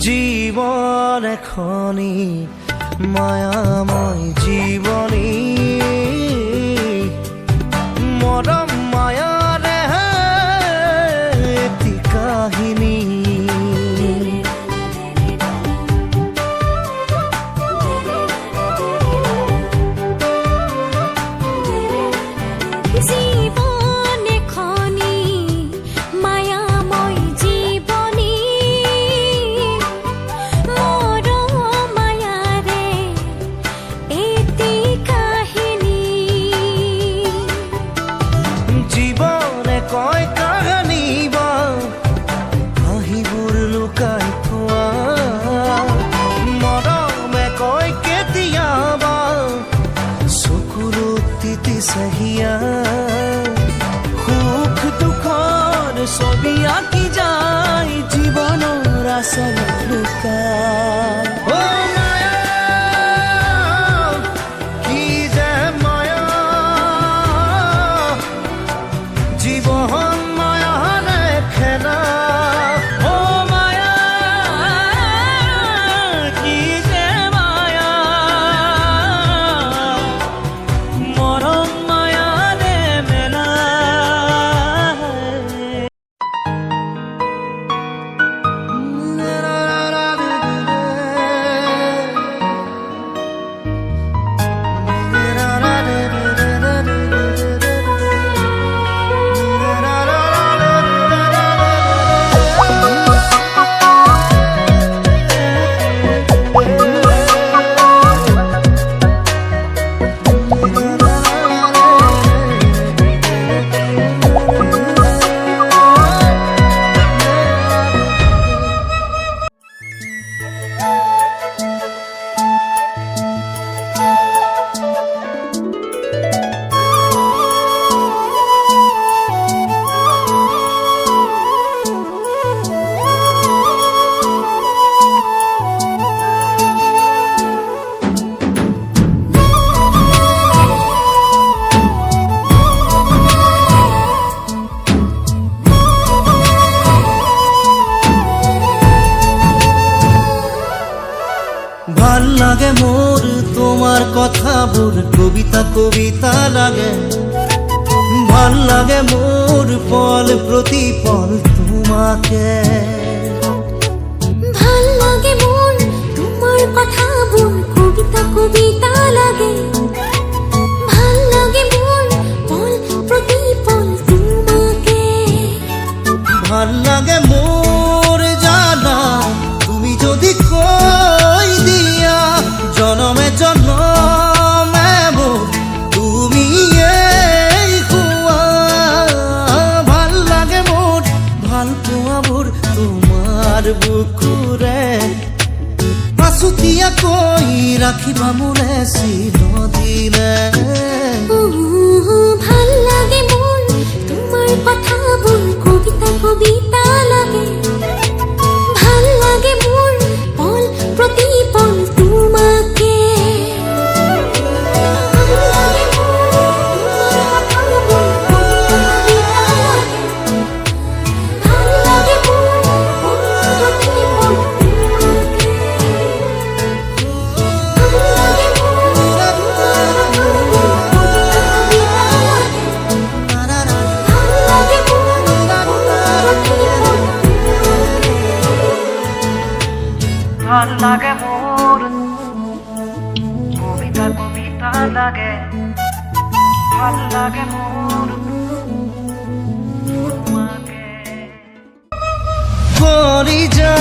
জীবন এখনি মায়াময় জীবনী মরম মায়ারে এটি কাহিনী সহিয়া সুখ দুখৰ ছবি আঁকি যায় জীৱনৰ আচল লুকাই কি যে মায়া জীৱন মায়াৰে খেলা ভাল লাগে মোর তোমার কথাবোৰ কবিতা কবিতা লাগে ভাল লাগে মোর পল প্রতি পল তোমাকে ভাল লাগে মোর তোমার কথাবোৰ কবিতা কবিতা লাগে ভাল লাগে মোর পল প্রতি পল তোমাকে ভাল লাগে মোর জানা তুমি যদি কই দিয়া জনমে জনমে মোর তুমি এই হুয়া ভাল লাগে মোর ভাল পোৱাবোৰ তোমাৰ বুকুৰে পাছুতিয়া কৈ ৰাখিবা মোৰে চিৰদিনে ভাল লাগে মোর তোমার কথাবোৰ কবিতা কবিতা লাগে ভাল লাগে মোর পল প্রতি পল তোমাকে ভাল লাগে মোর তোমাকে। করি যা